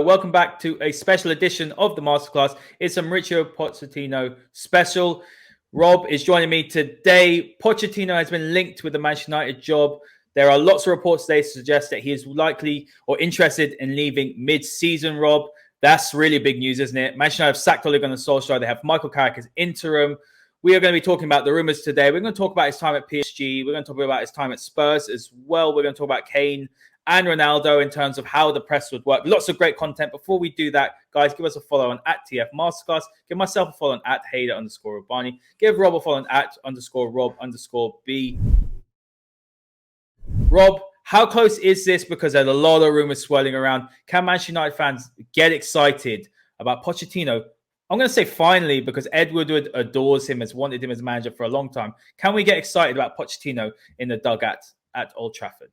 Welcome back to a special edition of the Masterclass. It's a Mauricio Pochettino special. Rob is joining me today. Pochettino has been linked with the Manchester United job. There are lots of reports today to suggest that he is likely or interested in leaving mid-season, Rob. That's really big news, isn't it? Manchester United have sacked Ole Gunnar Solskjaer. They have Michael Carrick as interim. We are going to be talking about the rumours today. We're going to talk about his time at PSG. We're going to talk about his time at Spurs as well. We're going to talk about Kane and Ronaldo in terms of how the press would work. Lots of great content. Before we do that, guys, give us a follow on at TF Masterclass. Give myself a follow on at Haider _Rubbani. Give Rob a follow on at _Rob_B. Rob, how close is this? Because there's a lot of rumors swirling around. Can Manchester United fans get excited about Pochettino? I'm going to say finally, because Ed Woodward adores him, has wanted him as manager for a long time. Can we get excited about Pochettino in the dugout at Old Trafford?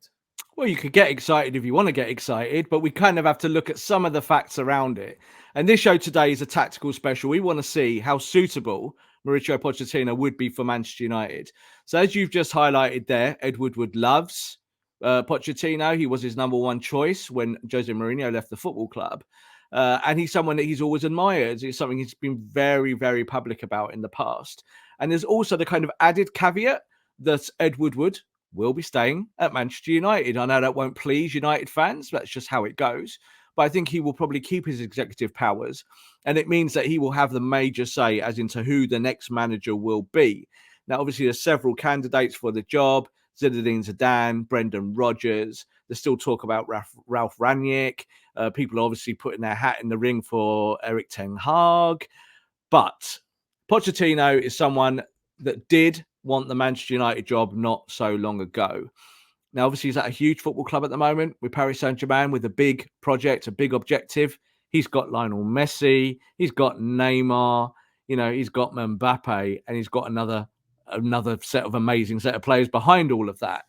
Well, you could get excited if you want to get excited, but we kind of have to look at some of the facts around it. And this show today is a tactical special. We want to see how suitable Mauricio Pochettino would be for Manchester United. So as you've just highlighted there, Ed Woodward loves Pochettino. He was his number one choice when Jose Mourinho left the football club. And he's someone that he's always admired. It's something he's been very, very public about in the past. And there's also the kind of added caveat that Ed Woodward will be staying at Manchester United. I know that won't please United fans. That's just how it goes. But I think he will probably keep his executive powers. And it means that he will have the major say as into who the next manager will be. Now, obviously, there's several candidates for the job. Zinedine Zidane, Brendan Rodgers. There's still talk about Ralph Rangnick. People are obviously putting their hat in the ring for Eric Ten Hag. But Pochettino is someone that did want the Manchester United job not so long ago. Now, obviously, he's at a huge football club at the moment with Paris Saint-Germain with a big project, a big objective. He's got Lionel Messi. He's got Neymar. You know, he's got Mbappe, and he's got another set of amazing set of players behind all of that.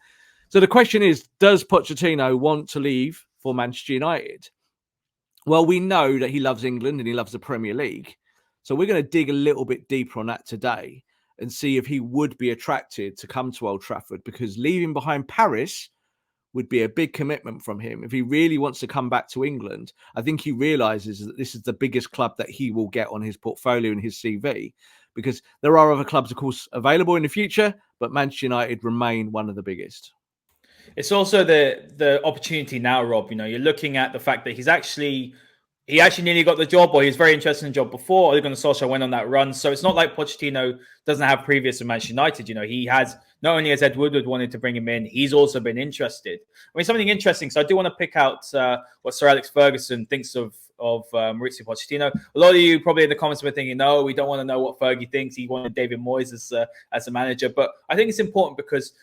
So the question is, does Pochettino want to leave for Manchester United? Well, we know that he loves England and he loves the Premier League. So we're going to dig a little bit deeper on that today and see if he would be attracted to come to Old Trafford, because leaving behind Paris would be a big commitment from him. If he really wants to come back to England, I think he realizes that this is the biggest club that he will get on his portfolio and his CV, because there are other clubs, of course, available in the future, but Manchester United remain one of the biggest. It's also the opportunity now, Rob. You know, you're looking at the fact that he actually nearly got the job, or he was very interested in the job before Ole Gunnar Solskjaer went on that run. So it's not like Pochettino doesn't have previous with Manchester United. You know, he has, not only has Ed Woodward wanted to bring him in, he's also been interested. I mean, something interesting. So I do want to pick out what Sir Alex Ferguson thinks of Mauricio Pochettino. A lot of you probably in the comments were thinking, no, we don't want to know what Fergie thinks. He wanted David Moyes as a manager. But I think it's important because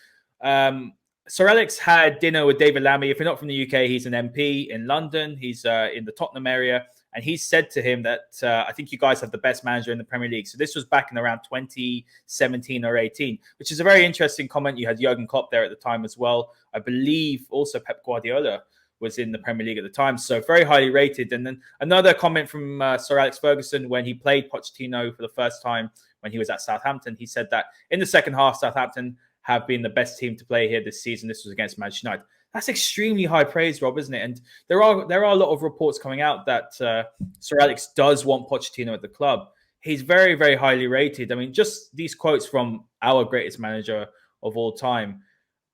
Sir Alex had dinner with David Lammy. If you're not from the UK, he's an MP in London. He's in the Tottenham area. And he said to him that I think you guys have the best manager in the Premier League. So this was back in around 2017 or 18, which is a very interesting comment. You had Jurgen Klopp there at the time as well. I believe also Pep Guardiola was in the Premier League at the time. So very highly rated. And then another comment from Sir Alex Ferguson when he played Pochettino for the first time when he was at Southampton. He said that in the second half, Southampton have been the best team to play here this season. This was against Manchester United. That's extremely high praise, Rob, isn't it? And there are a lot of reports coming out that Sir Alex does want Pochettino at the club. He's very, very highly rated. I mean, just these quotes from our greatest manager of all time.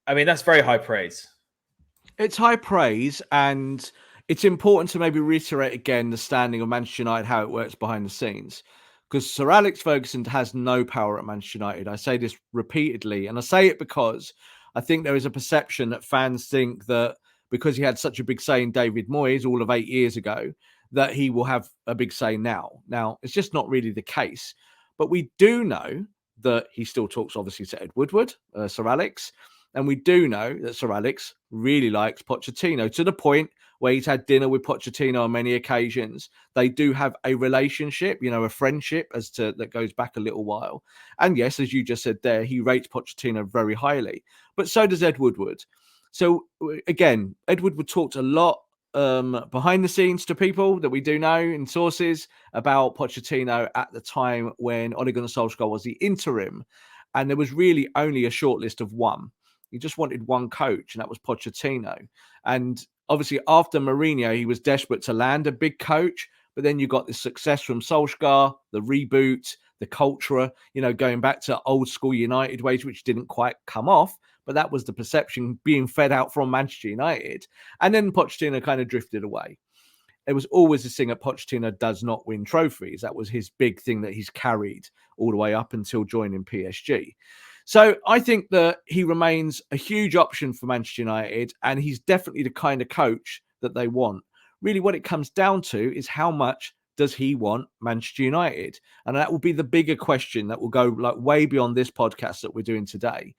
I mean, that's very high praise. It's high praise, and it's important to maybe reiterate again the standing of Manchester United, how it works behind the scenes. Because Sir Alex Ferguson has no power at Manchester United. I say this repeatedly, and I say it because I think there is a perception that fans think that because he had such a big say in David Moyes all of 8 years ago, that he will have a big say now. Now, it's just not really the case. But we do know that he still talks, obviously, to Ed Woodward, Sir Alex. And we do know that Sir Alex really likes Pochettino, to the point where he's had dinner with Pochettino on many occasions. They do have a relationship, you know, a friendship that goes back a little while. And yes, as you just said there, he rates Pochettino very highly. But so does Ed Woodward. So again, Ed Woodward talked a lot behind the scenes to people that we do know in sources about Pochettino at the time when Ole Gunnar Solskjaer was the interim. And there was really only a short list of one. He just wanted one coach, and that was Pochettino. And obviously after Mourinho, he was desperate to land a big coach, but then you got the success from Solskjaer, the reboot, the culture, going back to old school United ways, which didn't quite come off, but that was the perception being fed out from Manchester United. And then Pochettino kind of drifted away. There was always this thing that Pochettino does not win trophies. That was his big thing that he's carried all the way up until joining PSG. So I think that he remains a huge option for Manchester United, and he's definitely the kind of coach that they want. Really, what it comes down to is how much does he want Manchester United? And that will be the bigger question that will go like way beyond this podcast that we're doing today.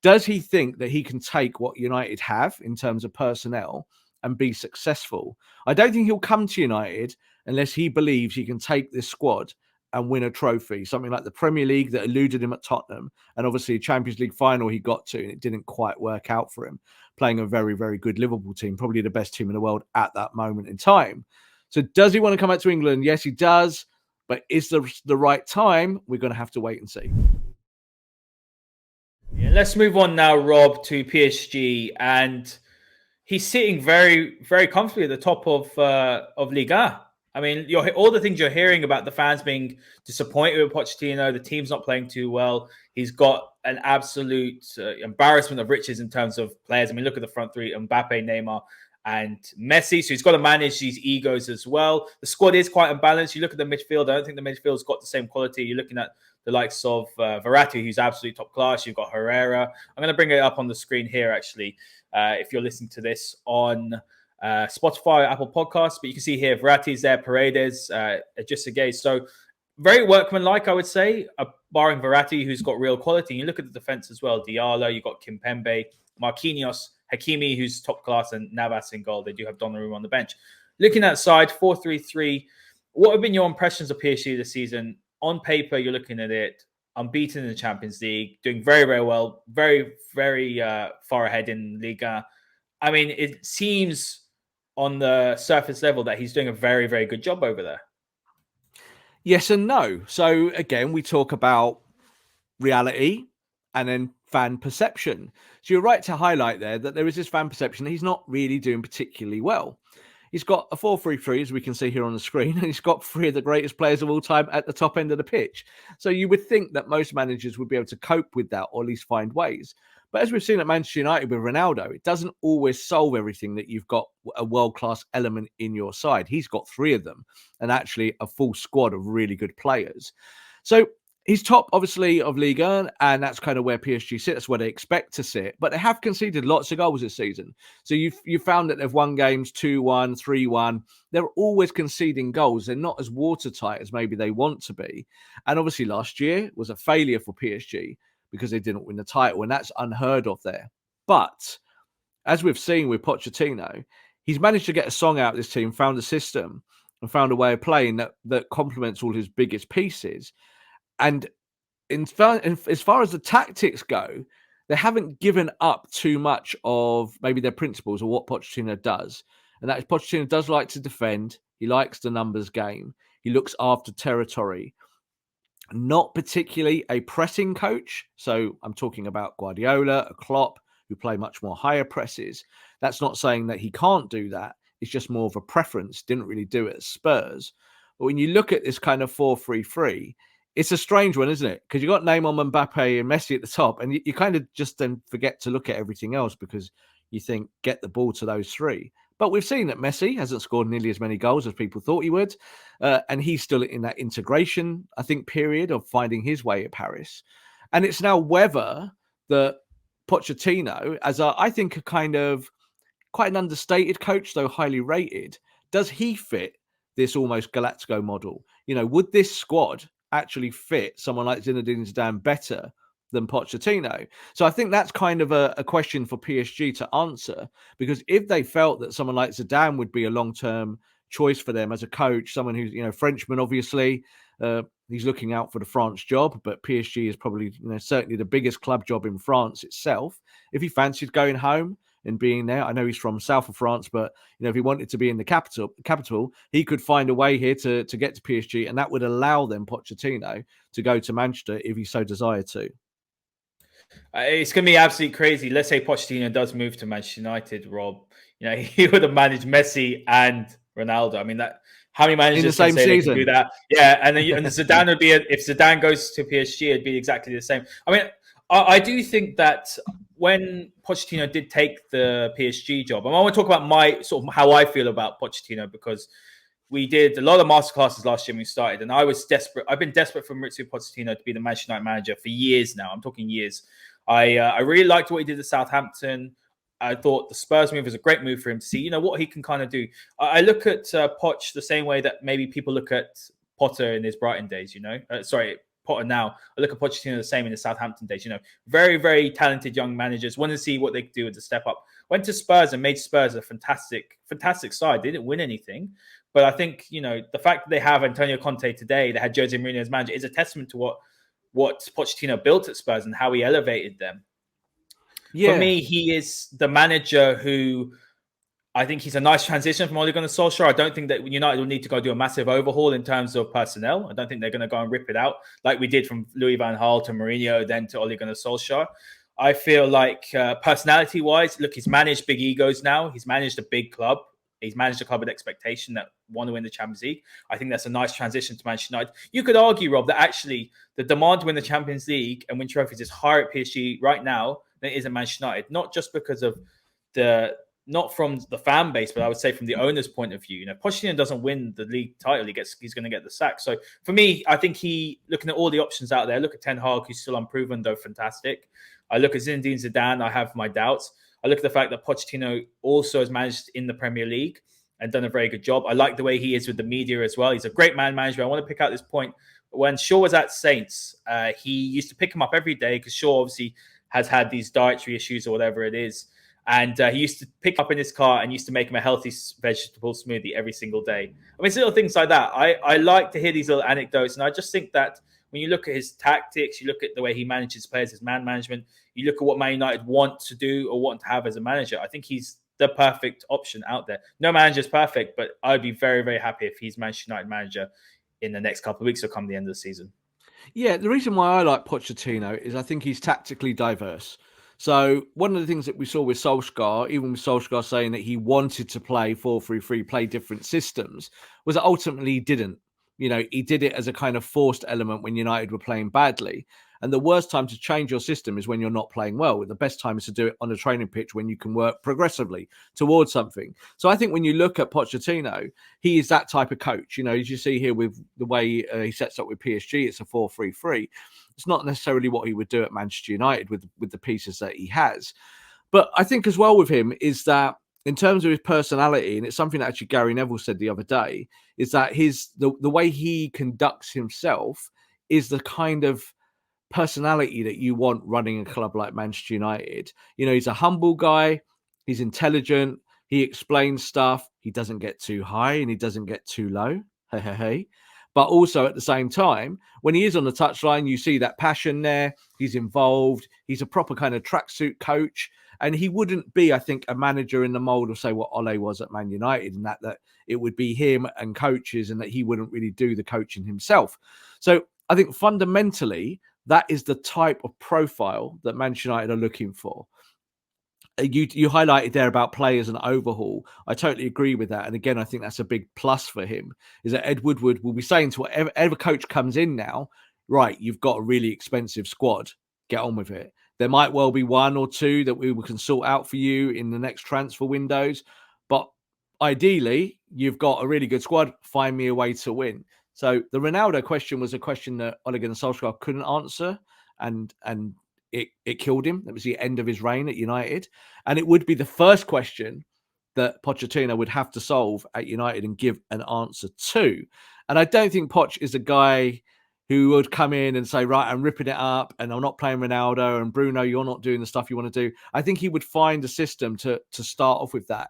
Does he think that he can take what United have in terms of personnel and be successful? I don't think he'll come to United unless he believes he can take this squad and win a trophy, something like the Premier League that eluded him at Tottenham, and obviously a Champions League final he got to, and it didn't quite work out for him, playing a very, very good Liverpool team, probably the best team in the world at that moment in time. So does he want to come back to England? Yes, he does. But is the right time? We're going to have to wait and see. Yeah, let's move on now, Rob, to PSG, and he's sitting very, very comfortably at the top of Liga. I mean, all the things you're hearing about the fans being disappointed with Pochettino, the team's not playing too well. He's got an absolute embarrassment of riches in terms of players. I mean, look at the front three: Mbappe, Neymar, and Messi. So he's got to manage these egos as well. The squad is quite unbalanced. You look at the midfield, I don't think the midfield's got the same quality. You're looking at the likes of Verratti, who's absolutely top class. You've got Herrera. I'm going to bring it up on the screen here, actually, if you're listening to this on Spotify, Apple Podcasts. But you can see here, Verratti's there, Paredes, just a gaze. So very workmanlike, I would say, barring Verratti, who's got real quality. You look at the defense as well. Diallo, you've got Kimpembe, Marquinhos, Hakimi, who's top class, and Navas in goal. They do have Donnarumma on the bench. Looking at side 4-3-3, what have been your impressions of PSG this season? On paper, you're looking at it unbeaten in the Champions League, doing very, very well, very, very far ahead in Liga. I mean, it seems on the surface level that he's doing a very, very good job over there. Yes and no. So again, we talk about reality and then fan perception. So you're right to highlight there that there is this fan perception that he's not really doing particularly well. He's got a 4-3-3, as we can see here on the screen, and he's got three of the greatest players of all time at the top end of the pitch. So you would think that most managers would be able to cope with that, or at least find ways. But as we've seen at Manchester United with Ronaldo, it doesn't always solve everything that you've got a world-class element in your side. He's got three of them, and actually a full squad of really good players. So he's top, obviously, of Liga, and that's kind of where PSG sit. That's where they expect to sit. But they have conceded lots of goals this season. So you've found that they've won games 2-1, 3-1. They're always conceding goals. They're not as watertight as maybe they want to be. And obviously last year was a failure for PSG because they didn't win the title, and that's unheard of there. But as we've seen with Pochettino, he's managed to get a song out of this team, found a system, and found a way of playing that complements all his biggest pieces. And as far as the tactics go, they haven't given up too much of maybe their principles or what Pochettino does. And that is Pochettino does like to defend. He likes the numbers game. He looks after territory. Not particularly a pressing coach. So I'm talking about Guardiola, a Klopp, who play much more higher presses. That's not saying that he can't do that. It's just more of a preference. Didn't really do it at Spurs. But when you look at this kind of 4-3-3, it's a strange one, isn't it? Because you got Neymar, Mbappe, and Messi at the top, and you kind of just then forget to look at everything else because you think, get the ball to those three. But we've seen that Messi hasn't scored nearly as many goals as people thought he would. And he's still in that integration, I think, period of finding his way at Paris. And it's now whether the Pochettino, as I think a kind of quite an understated coach, though highly rated, does he fit this almost Galactico model? Would this squad actually fit someone like Zinedine Zidane better than Pochettino? So I think that's kind of a question for PSG to answer, because if they felt that someone like Zidane would be a long-term choice for them as a coach, someone who's, Frenchman, obviously, he's looking out for the France job, but PSG is probably, certainly the biggest club job in France itself. If he fancied going home and being there, I know he's from south of France, but if he wanted to be in the capital, he could find a way here to get to PSG, and that would allow them, Pochettino, to go to Manchester if he so desired to. It's going to be absolutely crazy. Let's say Pochettino does move to Manchester United, Rob. he would have managed Messi and Ronaldo. I mean, that how many managers in the can same say they season. can do that? Yeah, and Zidane would be if Zidane goes to PSG, it'd be exactly the same. I mean, I do think that when Pochettino did take the PSG job, and I want to talk about my sort of how I feel about Pochettino, because we did a lot of masterclasses last year when we started, and I was desperate. I've been desperate for Mauricio Pochettino to be the Manchester United manager for years now. I'm talking years. I really liked what he did at Southampton. I thought the Spurs move was a great move for him to see, what he can kind of do. I look at Poch the same way that maybe people look at Potter in his Brighton days, Potter now. I look at Pochettino the same in the Southampton days, very, very talented young managers. Want to see what they could do with the step up. Went to Spurs and made Spurs a fantastic, fantastic side. They didn't win anything. But I think, the fact that they have Antonio Conte today, they had Jose Mourinho as manager, is a testament to what Pochettino built at Spurs and how he elevated them. Yeah. For me, he is the manager who I think he's a nice transition from Ole Gunnar Solskjaer. I don't think that United will need to go do a massive overhaul in terms of personnel. I don't think they're going to go and rip it out like we did from Louis van Gaal to Mourinho, then to Ole Gunnar Solskjaer. I feel like personality-wise, look, he's managed big egos now. He's managed a big club. He's managed a club with expectation that want to win the Champions League. I think that's a nice transition to Manchester United. You could argue, Rob, that actually the demand to win the Champions League and win trophies is higher at PSG right now than it is at Manchester United. Not just because of not from the fan base, but I would say from the owner's point of view. Pochettino doesn't win the league title, he's going to get the sack. So for me, I think looking at all the options out there, look at Ten Hag, who's still unproven, though fantastic. I look at Zinedine Zidane, I have my doubts. I look at the fact that Pochettino also has managed in the Premier League and done a very good job. I like the way he is with the media as well. He's a great man manager. I want to pick out this point. When Shaw was at Saints, he used to pick him up every day because Shaw obviously has had these dietary issues or whatever it is. And he used to pick up in his car and used to make him a healthy vegetable smoothie every single day. I mean, it's little things like that. I like to hear these little anecdotes. And I just think that when you look at his tactics, you look at the way he manages players, his man management, you look at what Man United want to do or want to have as a manager, I think he's the perfect option out there. No manager is perfect, but I'd be very, very happy if he's Manchester United manager in the next couple of weeks or come the end of the season. Yeah, the reason why I like Pochettino is I think he's tactically diverse. So one of the things that we saw with Solskjaer, even with Solskjaer saying that he wanted to play 4-3-3, play different systems, was that ultimately he didn't. He did it as a kind of forced element when United were playing badly. And the worst time to change your system is when you're not playing well. The best time is to do it on a training pitch when you can work progressively towards something. So I think when you look at Pochettino, he is that type of coach. As you see here with the way he sets up with PSG, it's a 4-3-3. It's not necessarily what he would do at Manchester United with the pieces that he has. But I think as well with him is that in terms of his personality, and it's something that actually Gary Neville said the other day, is that the way he conducts himself is the kind of personality that you want running a club like Manchester United. He's a humble guy. He's intelligent. He explains stuff. He doesn't get too high and he doesn't get too low. Hey. But also at the same time, when he is on the touchline, you see that passion there. He's involved. He's a proper kind of tracksuit coach. And he wouldn't be, I think, a manager in the mold of, say, what Ole was at Man United, and that it would be him and coaches and that he wouldn't really do the coaching himself. So I think fundamentally, that is the type of profile that Manchester United are looking for. You highlighted there about players and overhaul. I totally agree with that. And again, I think that's a big plus for him, is that Ed Woodward will be saying to whatever coach comes in now, right, you've got a really expensive squad. Get on with it. There might well be one or two that we can sort out for you in the next transfer windows. But ideally, you've got a really good squad. Find me a way to win. So the Ronaldo question was a question that Ole Gunnar Solskjaer couldn't answer. And it killed him. That was the end of his reign at United. And it would be the first question that Pochettino would have to solve at United and give an answer to. And I don't think Poch is a guy who would come in and say, right, I'm ripping it up and I'm not playing Ronaldo, and Bruno, you're not doing the stuff you want to do. I think he would find a system to start off with that.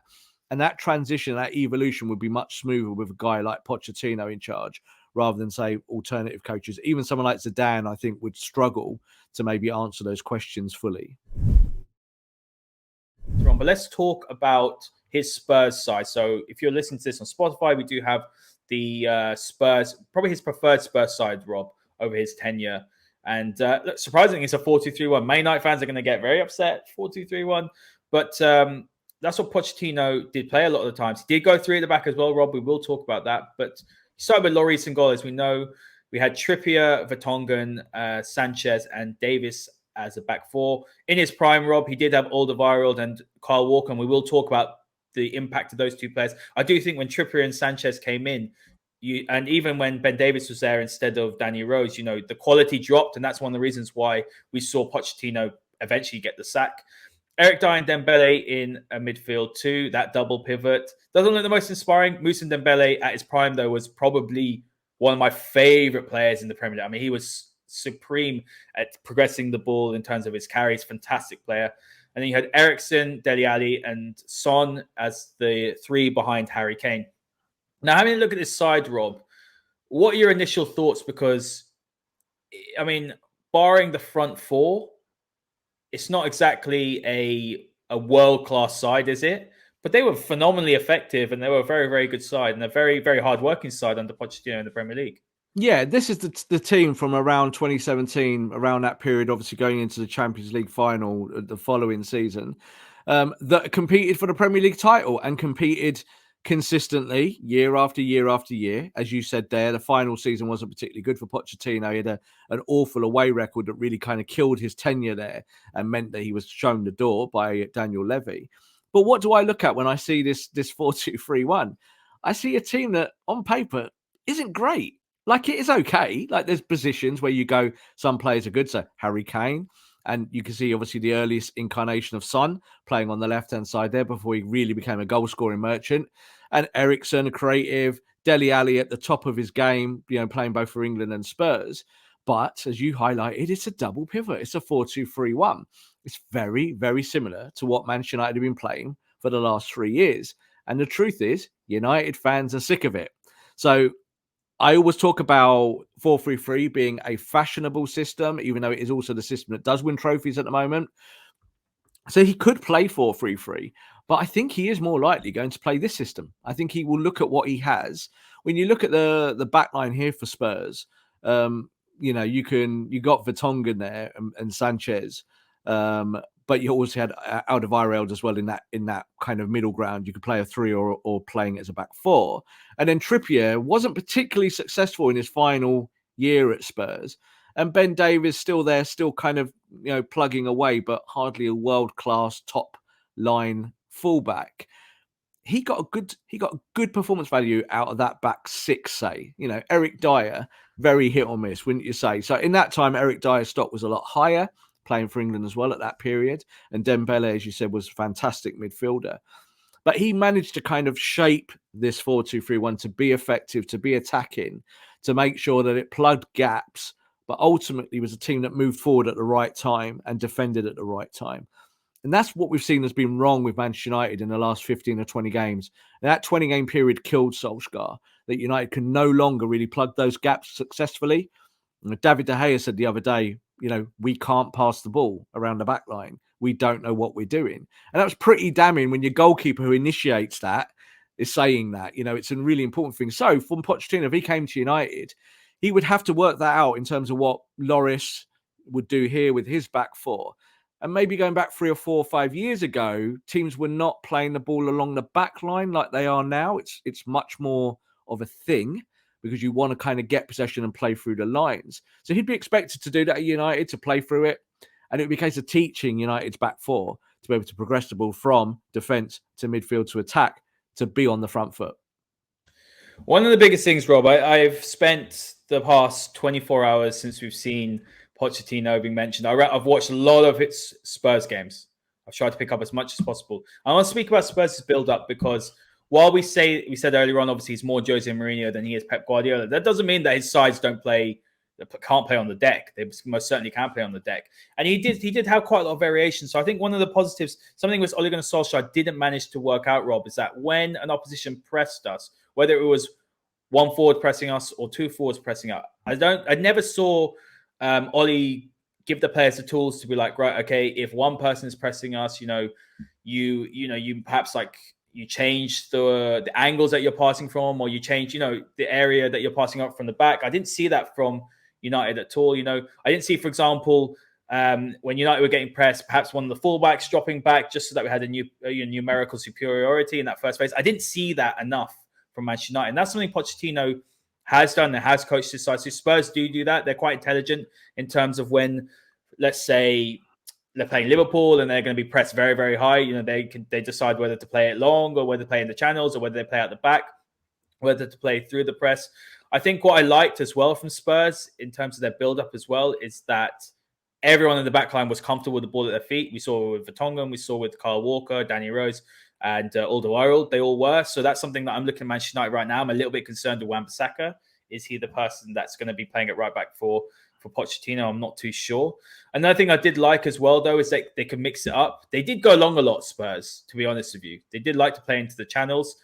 And that transition, that evolution would be much smoother with a guy like Pochettino in charge, rather than, say, alternative coaches. Even someone like Zidane, I think, would struggle to maybe answer those questions fully. But let's talk about his Spurs side. So if you're listening to this on Spotify, we do have the Spurs, probably his preferred Spurs side, Rob, over his tenure. And look, surprisingly, it's a 4-2-3-1. Man United fans are going to get very upset, 4-2-3-1. But the that's what Pochettino did play a lot of the times. He did go three at the back as well, Rob. We will talk about that. But he started with Lloris and goal, as we know. We had Trippier, Vertonghen, Sanchez, and Davis as a back four. In his prime, Rob, he did have Alderweireld and Kyle Walker, and we will talk about the impact of those two players. I do think when Trippier and Sanchez came in, and even when Ben Davis was there instead of Danny Rose, the quality dropped, and that's one of the reasons why we saw Pochettino eventually get the sack. Eric Dyer and Dembele in a midfield too, that double pivot. Doesn't look the most inspiring. Moussa Dembele at his prime, though, was probably one of my favorite players in the Premier League. I mean, he was supreme at progressing the ball in terms of his carries. Fantastic player. And then you had Eriksen, Dele Alli, and Son as the three behind Harry Kane. Now, having a look at this side, Rob, what are your initial thoughts? Because, I mean, barring the front four, it's not exactly a world-class side, is it? But they were phenomenally effective, and they were a very, very good side, and a very, very hard-working side under Pochettino in the Premier League. Yeah, this is the team from around 2017, around that period, obviously going into the Champions League final the following season, that competed for the Premier League title and competed consistently year after year after year. As you said there, the final season wasn't particularly good for Pochettino. He had an awful away record that really kind of killed his tenure there and meant that he was shown the door by Daniel Levy. But what do I look at when I see this 4-2-3-1? I see a team that on paper isn't great. Like, it is okay. Like, there's positions where you go, some players are good. So Harry Kane, and you can see obviously the earliest incarnation of Son playing on the left-hand side there before he really became a goal-scoring merchant. And Eriksen, creative, Dele Alli at the top of his game, playing both for England and Spurs. But as you highlighted, it's a double pivot. It's a 4-2-3-1. It's very, very similar to what Manchester United have been playing for the last 3 years. And the truth is, United fans are sick of it. So I always talk about 4-3-3 being a fashionable system, even though it is also the system that does win trophies at the moment. So he could play 4-3-3, but I think he is more likely going to play this system. I think he will look at what he has. When you look at the back line here for Spurs, you got Vertonghen there and Sanchez, but you also had Alderweireld as well in that kind of middle ground. You could play a three or playing it as a back four. And then Trippier wasn't particularly successful in his final year at Spurs. And Ben Davies still there, still kind of plugging away, but hardly a world-class top line fullback. He got a good performance value out of that back six, say. Eric Dyer, very hit or miss, wouldn't you say? So in that time, Eric Dyer's stock was a lot higher, playing for England as well at that period. And Dembele, as you said, was a fantastic midfielder. But he managed to kind of shape this 4-2-3-1 to be effective, to be attacking, to make sure that it plugged gaps, but ultimately was a team that moved forward at the right time and defended at the right time. And that's what we've seen has been wrong with Manchester United in the last 15 or 20 games. And that 20-game period killed Solskjaer, that United can no longer really plug those gaps successfully. And David De Gea said the other day, we can't pass the ball around the back line. We don't know what we're doing. And that was pretty damning when your goalkeeper who initiates that is saying that. It's a really important thing. So from Pochettino, if he came to United, he would have to work that out in terms of what Lloris would do here with his back four. And maybe going back 3 or 4 or 5 years ago, teams were not playing the ball along the back line like they are now. It's much more of a thing because you want to kind of get possession and play through the lines. So he'd be expected to do that at United, to play through it. And it would be a case of teaching United's back four to be able to progress the ball from defence to midfield to attack to be on the front foot. One of the biggest things, Rob, I've spent the past 24 hours since we've seen Pochettino being mentioned. I've watched a lot of its Spurs games. I've tried to pick up as much as possible. I want to speak about Spurs' build-up because while we said earlier on, obviously he's more Jose Mourinho than he is Pep Guardiola. That doesn't mean that his sides can't play on the deck. They most certainly can play on the deck. And he did have quite a lot of variation. So I think one of the positives, something which Ole Gunnar Solskjaer didn't manage to work out, Rob, is that when an opposition pressed us, whether it was one forward pressing us or two forwards pressing up, I never saw Ole give the players the tools to be like, right, okay, if one person is pressing us, you perhaps like you change the angles that you're passing from, or you change, the area that you're passing up from the back. I didn't see that from United at all. I didn't see, for example, when United were getting pressed, perhaps one of the fullbacks dropping back just so that we had a numerical superiority in that first phase. I didn't see that enough from Manchester United. And that's something Pochettino has done and has coached his side. So Spurs do that. They're quite intelligent in terms of when, let's say, they're playing Liverpool and they're going to be pressed very, very high. They decide whether to play it long or whether to play in the channels or whether they play out the back, whether to play through the press. I think what I liked as well from Spurs in terms of their build-up as well is that everyone in the back line was comfortable with the ball at their feet. We saw with Vertonghen, we saw with Kyle Walker, Danny Rose, and Alderweireld. They all were. So that's something that I'm looking at Manchester United right now. I'm a little bit concerned with Wan-Bissaka. Is he the person that's going to be playing at right back for Pochettino? I'm not too sure. Another thing I did like as well, though, is that they can mix it up. They did go long a lot, Spurs, to be honest with you. They did like to play into the channels.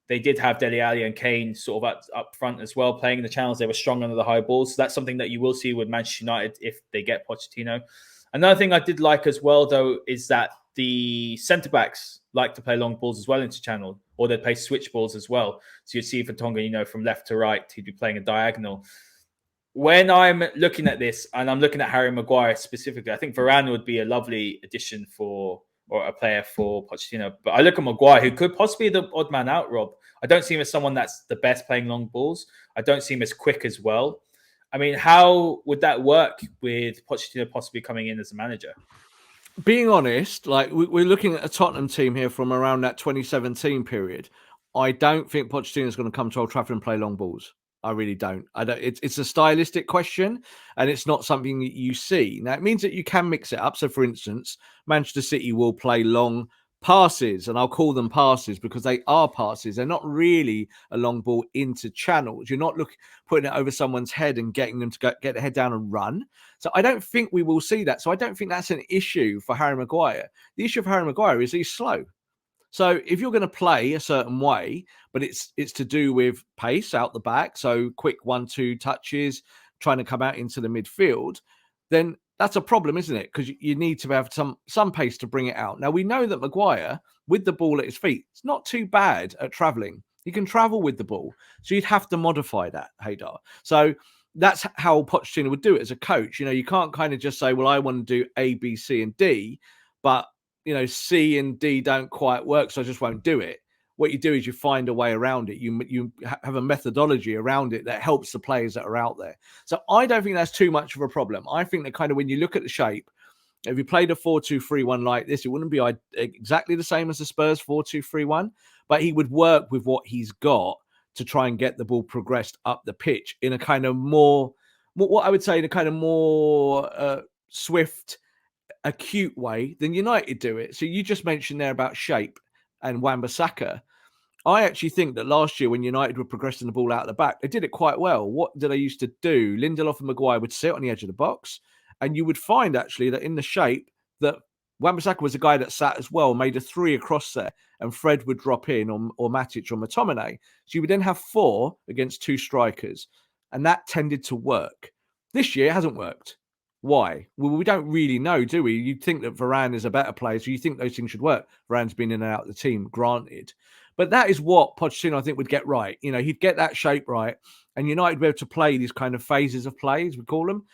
They did have Dele Alli and Kane sort of up front as well, playing in the channels. They were strong under the high balls. So that's something that you will see with Manchester United if they get Pochettino. Another thing I did like as well, though, is that the centre-backs like to play long balls as well into channel, or they play switch balls as well. So you'd see Vertonghen, from left to right, he'd be playing a diagonal. When I'm looking at this, and I'm looking at Harry Maguire specifically, I think Varane would be a lovely addition or a player for Pochettino. But I look at Maguire, who could possibly be the odd man out, Rob. I don't see him as someone that's the best playing long balls. I don't see him as quick as well. I mean, how would that work with Pochettino possibly coming in as a manager? Being honest, like we're looking at a Tottenham team here from around that 2017 period. I don't think Pochettino is going to come to Old Trafford and play long balls. I really don't. It's a stylistic question, and it's not something that you see. Now, it means that you can mix it up. So, for instance, Manchester City will play long passes, and I'll call them passes because they are passes. They're not really a long ball into channels. You're not putting it over someone's head and getting them to get their head down and run. So I don't think we will see that. So I don't think that's an issue for Harry Maguire. The issue for Harry Maguire is he's slow. So if you're going to play a certain way, but it's to do with pace out the back, so quick 1-2 touches, trying to come out into the midfield, then that's a problem, isn't it? Because you need to have some pace to bring it out. Now, we know that Maguire, with the ball at his feet, it's not too bad at travelling. He can travel with the ball. So you'd have to modify that, Haider. So that's how Pochettino would do it as a coach. You can't kind of just say, well, I want to do A, B, C, and D, but C and D don't quite work, so I just won't do it. What you do is you find a way around it. You have a methodology around it that helps the players that are out there. So I don't think that's too much of a problem. I think that kind of when you look at the shape, if you played a 4-2-3-1 like this, it wouldn't be exactly the same as the Spurs 4-2-3-1, but he would work with what he's got to try and get the ball progressed up the pitch in a kind of more what I would say in a kind of more swift, acute way than United do it. So you just mentioned there about shape and Wan-Bissaka. I actually think that last year when United were progressing the ball out of the back, they did it quite well. What did they used to do? Lindelof and Maguire would sit on the edge of the box, and you would find actually that in the shape that Wan-Bissaka was a guy that sat as well, made a 3 across there, and Fred would drop in or Matic or McTominay. So you would then have 4 against 2 strikers, and that tended to work. This year it hasn't worked. Why? Well, we don't really know, do we? You'd think that Varane is a better player, so you think those things should work. Varane's been in and out of the team, granted. But that is what Pochettino, I think, would get right. He'd get that shape right, and United would be able to play these kind of phases of play, as we call them,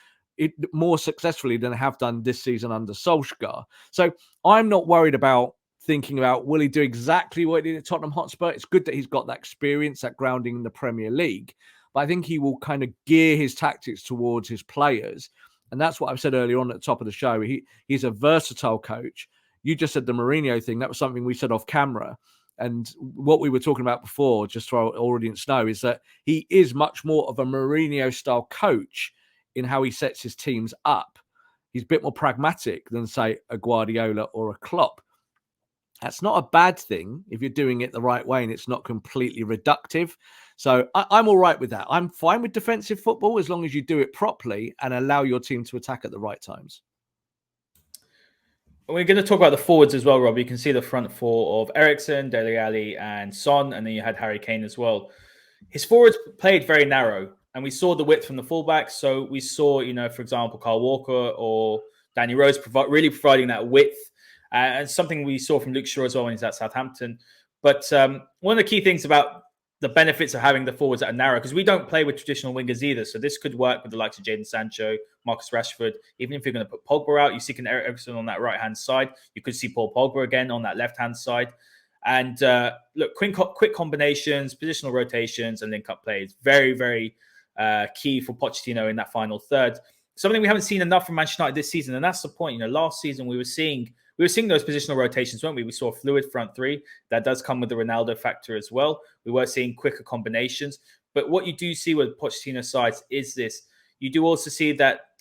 more successfully than they have done this season under Solskjaer. So I'm not worried about thinking about, will he do exactly what he did at Tottenham Hotspur? It's good that he's got that experience, that grounding in the Premier League. But I think he will kind of gear his tactics towards his players. And that's what I've said earlier on at the top of the show. He's a versatile coach. You just said the Mourinho thing. That was something we said off camera. And what we were talking about before, just so our audience know, is that he is much more of a Mourinho-style coach in how he sets his teams up. He's a bit more pragmatic than, say, a Guardiola or a Klopp. That's not a bad thing if you're doing it the right way and it's not completely reductive. So I'm all right with that. I'm fine with defensive football as long as you do it properly and allow your team to attack at the right times. We're going to talk about the forwards as well, Rob. You can see the front four of Eriksen, Dele Alli, and Son, and then you had Harry Kane as well. His forwards played very narrow, and we saw the width from the fullbacks. So we saw, for example, Kyle Walker or Danny Rose really providing that width. And something we saw from Luke Shaw as well when he's at Southampton. But one of the key things about the benefits of having the forwards that are narrow, because we don't play with traditional wingers either. So this could work with the likes of Jadon Sancho, Marcus Rashford. Even if you're going to put Pogba out, you see Eric Eriksen on that right-hand side. You could see Paul Pogba again on that left-hand side. And look, quick combinations, positional rotations, and link-up plays. Very, very key for Pochettino in that final third. Something we haven't seen enough from Manchester United this season, and that's the point. Last season we were seeing those positional rotations, weren't we? We saw a fluid front three. That does come with the Ronaldo factor as well. We were seeing quicker combinations. But what you do see with Pochettino's sides is this. You do also see that,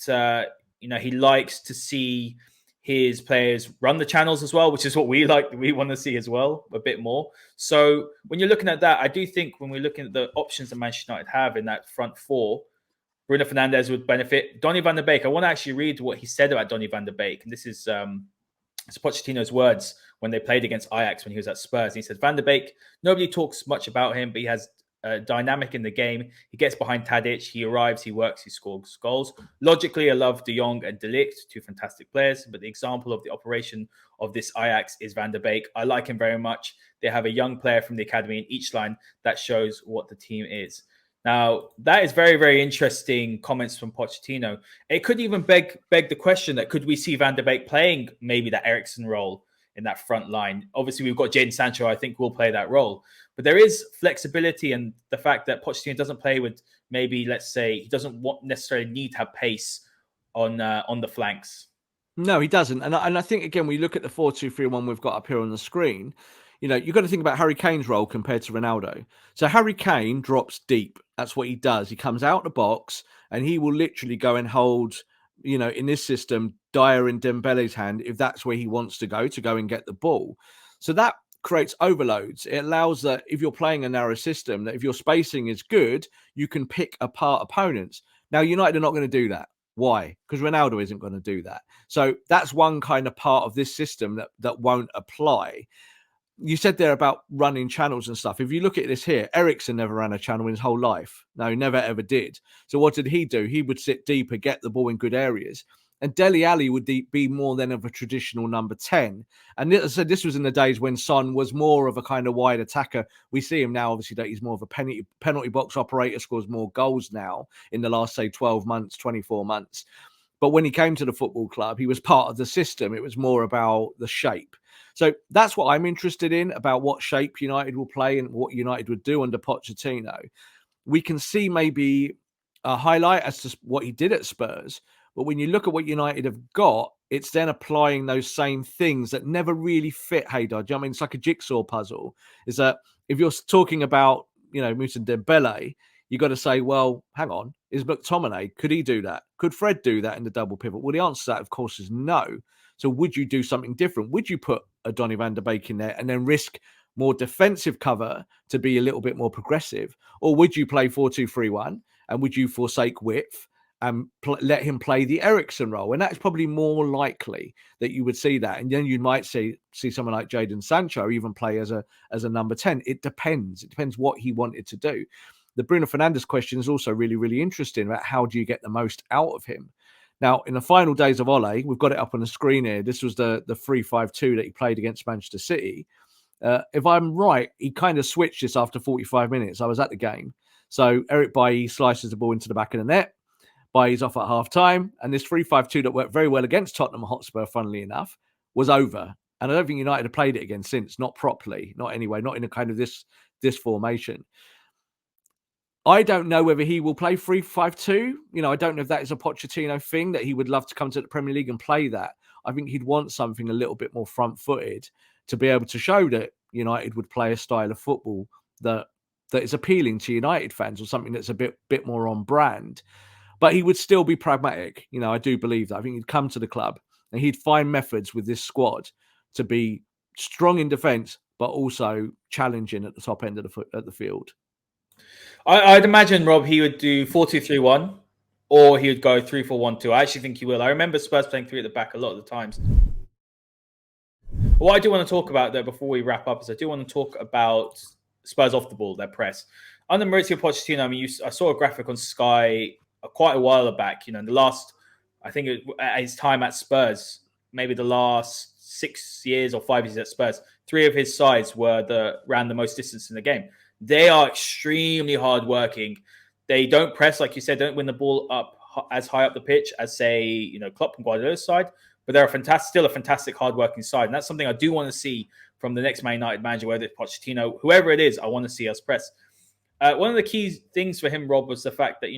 he likes to see his players run the channels as well, which is what we like. We want to see as well, a bit more. So when you're looking at that, I do think when we're looking at the options that Manchester United have in that front four, Bruno Fernandes would benefit. Donny van der Beek, I want to actually read what he said about Donny van der Beek. And this is Pochettino's words when they played against Ajax when he was at Spurs. And he said, Van der Beek, nobody talks much about him, but he has a dynamic in the game. He gets behind Tadic, he arrives, he works, he scores goals. Logically, I love De Jong and De Ligt, two fantastic players, but the example of the operation of this Ajax is Van der Beek. I like him very much. They have a young player from the academy in each line that shows what the team is. Now, that is very, very interesting comments from Pochettino. It could even beg the question that could we see Van der Beek playing maybe that Eriksen role in that front line? Obviously, we've got Jadon Sancho, I think, will play that role. But there is flexibility, and the fact that Pochettino doesn't play with maybe, let's say, he doesn't necessarily need to have pace on the flanks. No, he doesn't. And I think, again, we look at the 4-2-3-1 we've got up here on the screen. You've got to think about Harry Kane's role compared to Ronaldo. So Harry Kane drops deep. That's what he does. He comes out the box and he will literally go and hold, in this system, Dyer and Dembele's hand if that's where he wants to go and get the ball. So that creates overloads. It allows that if you're playing a narrow system, that if your spacing is good, you can pick apart opponents. Now, United are not going to do that. Why? Because Ronaldo isn't going to do that. So that's one kind of part of this system that won't apply. You said there about running channels and stuff. If you look at this here, Eriksen never ran a channel in his whole life. No, he never ever did. So what did he do? He would sit deeper, get the ball in good areas. And Dele Alli would be more than of a traditional number 10. And as I said, this was in the days when Son was more of a kind of wide attacker. We see him now, obviously, that he's more of a penalty box operator, scores more goals now in the last, say, 12 months, 24 months. But when he came to the football club, he was part of the system. It was more about the shape. So that's what I'm interested in, about what shape United will play and what United would do under Pochettino. We can see maybe a highlight as to what he did at Spurs. But when you look at what United have got, it's then applying those same things that never really fit Haider. Do you know what I mean? It's like a jigsaw puzzle. Is that if you're talking about, Moussa Dembele, you got to say, well, hang on, is McTominay, could he do that? Could Fred do that in the double pivot? Well, the answer to that, of course, is no. So would you do something different? Would you put a Donny van der Beek in there and then risk more defensive cover to be a little bit more progressive? Or would you play 4-2-3-1 and would you forsake width and let him play the Eriksen role? And that's probably more likely that you would see that. And then you might see someone like Jadon Sancho even play as a number 10. It depends. It depends what he wanted to do. The Bruno Fernandes question is also really, really interesting about how do you get the most out of him? Now, in the final days of Ole, we've got it up on the screen here. This was the 3-5-2 that he played against Manchester City. If I'm right, he kind of switched this after 45 minutes. I was at the game. So Eric Bailly slices the ball into the back of the net. Bailly's off at half-time. And this 3-5-2 that worked very well against Tottenham Hotspur, funnily enough, was over. And I don't think United have played it again since. Not properly. Not anyway. Not in a kind of this formation. I don't know whether he will play 3-5-2. I don't know if that is a Pochettino thing, that he would love to come to the Premier League and play that. I think he'd want something a little bit more front-footed to be able to show that United would play a style of football that is appealing to United fans, or something that's a bit more on brand. But he would still be pragmatic. I do believe that. I think he'd come to the club and he'd find methods with this squad to be strong in defence, but also challenging at the top end of the field. I'd imagine, Rob, he would do 4-2-3-1 or he would go 3-4-1-2. I actually think he will. I remember Spurs playing 3 at the back a lot of the times. What I do want to talk about, though, before we wrap up, is I do want to talk about Spurs off the ball, their press. Under Mauricio Pochettino, I saw a graphic on Sky quite a while back, in the last, I think at his time at Spurs, maybe the last 6 years or 5 years at Spurs, 3 of his sides ran the most distance in the game. They are extremely hardworking. They don't press, like you said, don't win the ball up as high up the pitch as, say, Klopp and Guardiola's side, but they're still a fantastic hardworking side. And that's something I do want to see from the next Man United manager, whether it's Pochettino, whoever it is. I want to see us press. One of the key things for him, Rob, was the fact that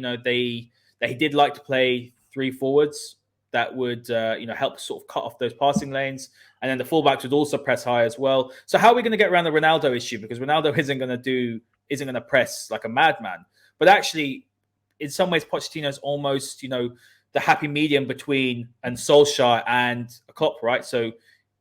that he did like to play three forwards that would help sort of cut off those passing lanes, and then the fullbacks would also press high as well. So how are we going to get around the Ronaldo issue? Because Ronaldo isn't going to press like a madman, but actually, in some ways, Pochettino's almost the happy medium between and Solskjaer and Klopp, right? So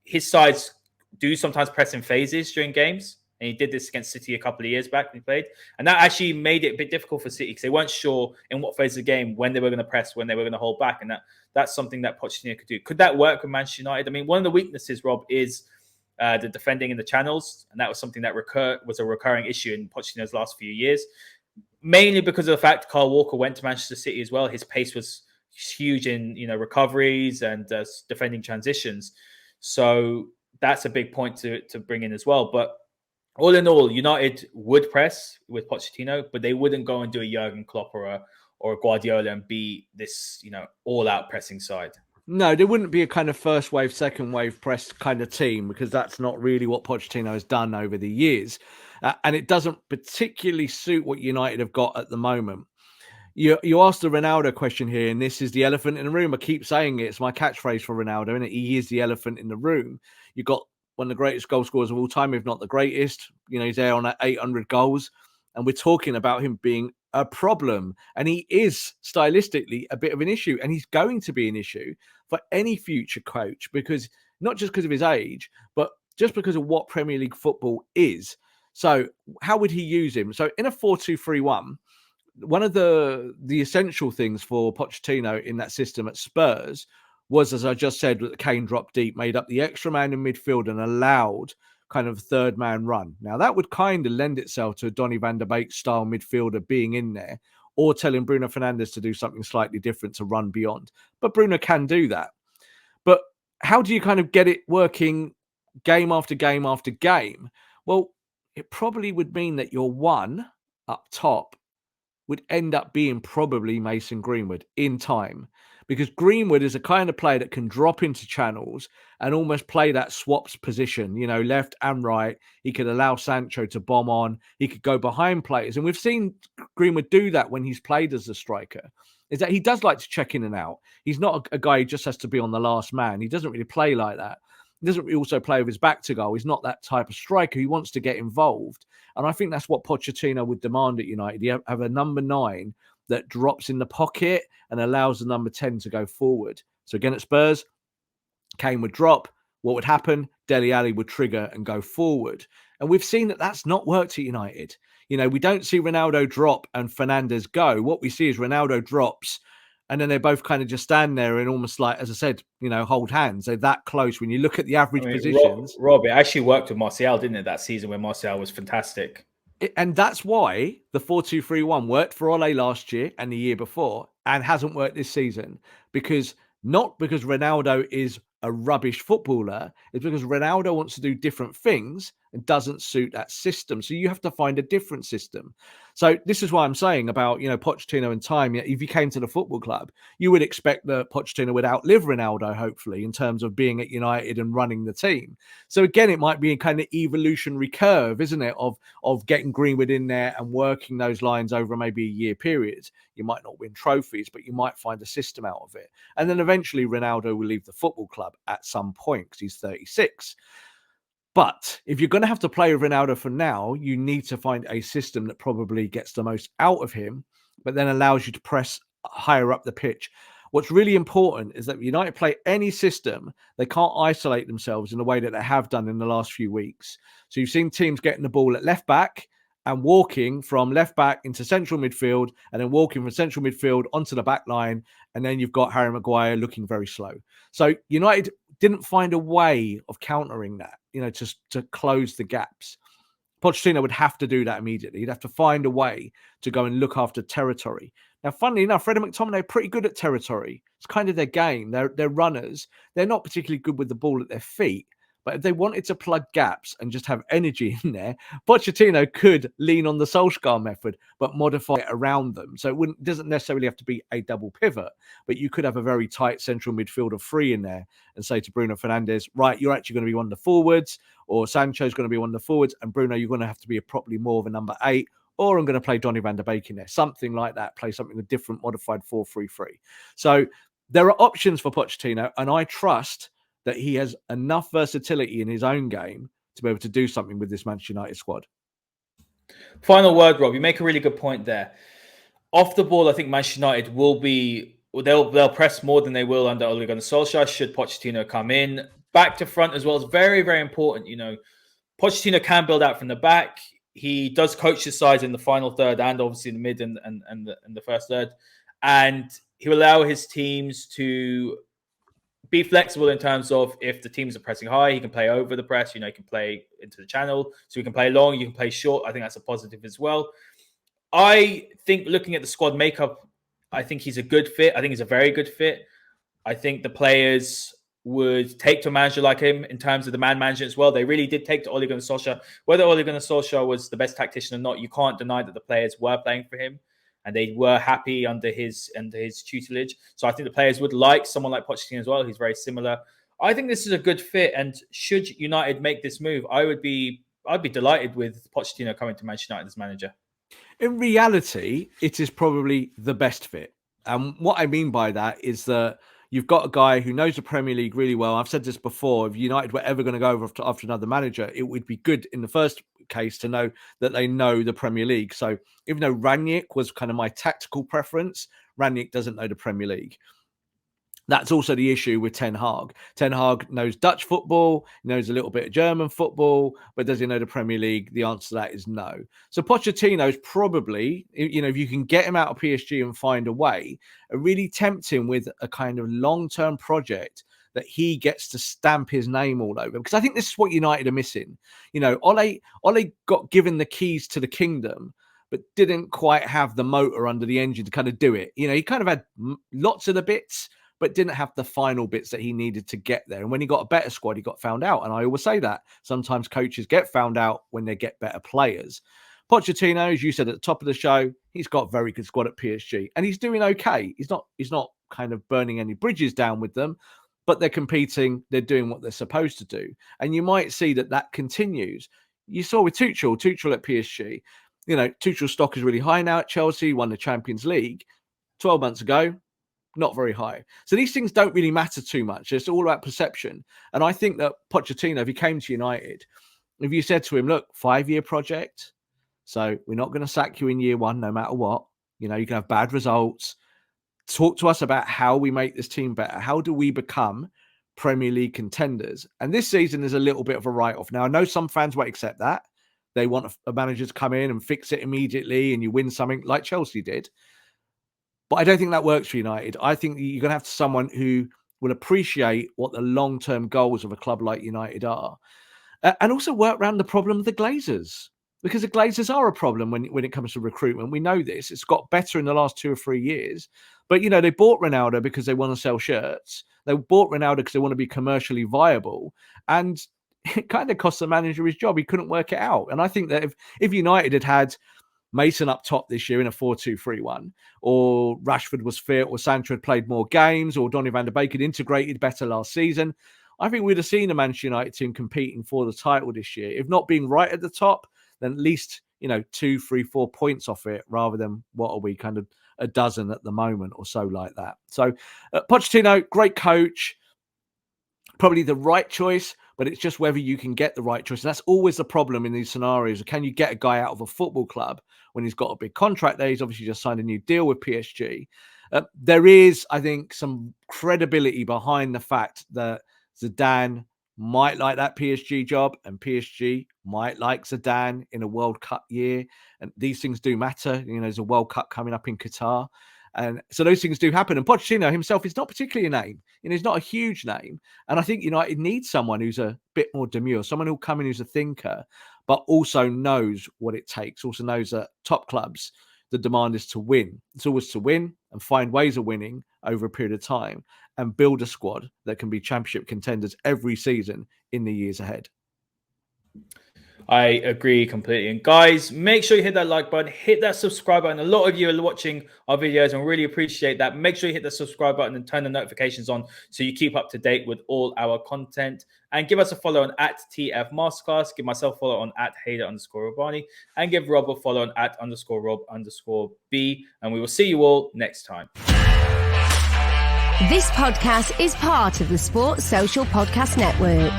his sides do sometimes press in phases during games. And he did this against City a couple of years back when he played. And that actually made it a bit difficult for City because they weren't sure in what phase of the game, when they were going to press, when they were going to hold back. And that's something that Pochettino could do. Could that work with Manchester United? I mean, one of the weaknesses, Rob, is the defending in the channels. And that was something that was a recurring issue in Pochettino's last few years. Mainly because of the fact Kyle Walker went to Manchester City as well. His pace was huge in recoveries and defending transitions. So that's a big point to bring in as well. But all in all, United would press with Pochettino, but they wouldn't go and do a Jurgen Klopp or a Guardiola and be this, all-out pressing side. No, there wouldn't be a kind of first wave, second wave press kind of team because that's not really what Pochettino has done over the years. And it doesn't particularly suit what United have got at the moment. You asked the Ronaldo question here, and this is the elephant in the room. I keep saying it. It's my catchphrase for Ronaldo, and he is the elephant in the room. You've got one of the greatest goal scorers of all time, if not the greatest. He's there on 800 goals. And we're talking about him being a problem. And he is stylistically a bit of an issue. And he's going to be an issue for any future coach because not just because of his age, but just because of what Premier League football is. So how would he use him? So in a 4-2-3-1, one of the essential things for Pochettino in that system at Spurs was, as I just said, that Kane dropped deep, made up the extra man in midfield and allowed kind of third man run. Now, that would kind of lend itself to a Donny van der Beek style midfielder being in there or telling Bruno Fernandes to do something slightly different to run beyond. But Bruno can do that. But how do you kind of get it working game after game after game? Well, it probably would mean that your one up top would end up being probably Mason Greenwood in time. Because Greenwood is a kind of player that can drop into channels and almost play that swaps position, left and right. He could allow Sancho to bomb on. He could go behind players. And we've seen Greenwood do that when he's played as a striker, is that he does like to check in and out. He's not a guy who just has to be on the last man. He doesn't really play like that. He doesn't really also play with his back to goal. He's not that type of striker. He wants to get involved. And I think that's what Pochettino would demand at United. You have a number 9 that drops in the pocket and allows the number 10 to go forward. So again, at Spurs, Kane would drop. What would happen? Dele Alli would trigger and go forward. And we've seen that that's not worked at United. We don't see Ronaldo drop and Fernandes go. What we see is Ronaldo drops and then they both kind of just stand there and almost like, as I said, hold hands. They're that close. When you look at the average positions. Rob, it actually worked with Martial, didn't it, that season when Martial was fantastic? And that's why the 4-2-3-1 worked for Ole last year and the year before and hasn't worked this season. Not because Ronaldo is a rubbish footballer, it's because Ronaldo wants to do different things and doesn't suit that system. So you have to find a different system. So this is why I'm saying about, Pochettino and time. If he came to the football club, you would expect that Pochettino would outlive Ronaldo, hopefully, in terms of being at United and running the team. So again, it might be a kind of evolutionary curve, isn't it, of getting Greenwood in there and working those lines over maybe a year period. You might not win trophies, but you might find a system out of it. And then eventually Ronaldo will leave the football club at some point because he's 36. But if you're going to have to play with Ronaldo for now, you need to find a system that probably gets the most out of him, but then allows you to press higher up the pitch. What's really important is that United play any system, they can't isolate themselves in the way that they have done in the last few weeks. So you've seen teams getting the ball at left back and walking from left back into central midfield and then walking from central midfield onto the back line. And then you've got Harry Maguire looking very slow. So United didn't find a way of countering that, to close the gaps. Pochettino would have to do that immediately. He'd have to find a way to go and look after territory. Now, funnily enough, Fred and McTominay are pretty good at territory. It's kind of their game. They're runners. They're not particularly good with the ball at their feet, But if they wanted to plug gaps and just have energy in there, Pochettino could lean on the Solskjaer method, but modify it around them. So it doesn't necessarily have to be a double pivot, but you could have a very tight central midfield of 3 in there and say to Bruno Fernandes, right, you're actually going to be one of the forwards, or Sancho's going to be one of the forwards, and Bruno, you're going to have to be probably more of a number 8, or I'm going to play Donny van der Beek in there, something like that, play something a different modified 4-3-3. So there are options for Pochettino, and I trust that he has enough versatility in his own game to be able to do something with this Manchester United squad. Final word, Rob. You make a really good point there. Off the ball, I think Manchester United will be, they'll press more than they will under Ole Gunnar Solskjaer should Pochettino come in. Back to front as well is very, very important. You know, Pochettino can build out from the back. He does coach his sides in the final third and obviously in the mid and the first third. And he will allow his teams to be flexible in terms of if the teams are pressing high, he can play over the press. You know, he can play into the channel. So he can play long, you can play short. I think that's a positive as well. I think looking at the squad makeup, I think he's a good fit. I think he's a very good fit. I think the players would take to a manager like him in terms of the man management as well. They really did take to Ole Gunnar Solskjaer. Whether Ole Gunnar Solskjaer was the best tactician or not, you can't deny that the players were playing for him and they were happy under his tutelage. So I think the players would like someone like Pochettino as well. He's very similar. I think this is a good fit. And should United make this move, I'd be delighted with Pochettino coming to Manchester United as manager. In reality, it is probably the best fit. And what I mean by that is that you've got a guy who knows the Premier League really well. I've said this before. If United were ever going to go over after another manager, it would be good in the first case to know that they know the Premier League. So even though Rangnick was kind of my tactical preference, Rangnick doesn't know the Premier League. That's also the issue with Ten Hag. Ten Hag knows Dutch football, knows a little bit of German football, but does he know the Premier League? The answer to that is no. So Pochettino is probably, you know, if you can get him out of PSG and find a way, really tempt him with a kind of long-term project that he gets to stamp his name all over. Because I think this is what United are missing. You know, Ole got given the keys to the kingdom, but didn't quite have the motor under the engine to kind of do it. You know, he kind of had lots of the bits, but didn't have the final bits that he needed to get there. And when he got a better squad, he got found out. And I always say that. Sometimes coaches get found out when they get better players. Pochettino, as you said at the top of the show, he's got a very good squad at PSG. And he's doing okay. He's not kind of burning any bridges down with them, but they're competing. They're doing what they're supposed to do. And you might see that continues. You saw with Tuchel at PSG. You know, Tuchel's stock is really high now at Chelsea, won the Champions League. 12 months ago, not very high. So these things don't really matter too much. It's all about perception. And I think that Pochettino, if he came to United, if you said to him, look, 5-year project, so we're not going to sack you in year 1, no matter what. You know, you can have bad results. Talk to us about how we make this team better. How do we become Premier League contenders? And this season is a little bit of a write-off. Now, I know some fans won't accept that. They want a manager to come in and fix it immediately and you win something like Chelsea did. But I don't think that works for United. I think you're going to have someone who will appreciate what the long-term goals of a club like United are. And also work around the problem of the Glazers. Because the Glazers are a problem when it comes to recruitment. We know this. It's got better in the last 2 or 3 years. But, you know, they bought Ronaldo because they want to sell shirts. They bought Ronaldo because they want to be commercially viable. And it kind of cost the manager his job. He couldn't work it out. And I think that if United had Mason up top this year in a 4-2-3-1, or Rashford was fit, or Sancho had played more games, or Donny van der Beek had integrated better last season, I think we'd have seen a Manchester United team competing for the title this year. If not being right at the top, then at least, you know, 2, 3, 4 points off it, rather than what are we, kind of a dozen at the moment or so like that. So Pochettino, great coach, probably the right choice, but it's just whether you can get the right choice. And that's always the problem in these scenarios. Can you get a guy out of a football club when he's got a big contract there? He's obviously just signed a new deal with PSG. There is, I think, some credibility behind the fact that Zidane might like that PSG job and PSG might like Zidane in a World Cup year. And these things do matter. You know, there's a World Cup coming up in Qatar. And so those things do happen. And Pochettino himself is not particularly a name. You know, he's not a huge name. And I think United needs someone who's a bit more demure, someone who'll come in who's a thinker, but also knows what it takes, also knows that top clubs, the demand is to win. It's always to win and find ways of winning over a period of time and build a squad that can be championship contenders every season in the years ahead. I agree completely. And guys, make sure you hit that like button, hit that subscribe button. A lot of you are watching our videos and really appreciate that. Make sure you hit the subscribe button and turn the notifications on so you keep up to date with all our content. And give us a follow on @TF Masterclass. Give myself a follow on @Haider_Rubbani. And give Rob a follow on @_Rob_B. And we will see you all next time. This podcast is part of the Sports Social Podcast Network.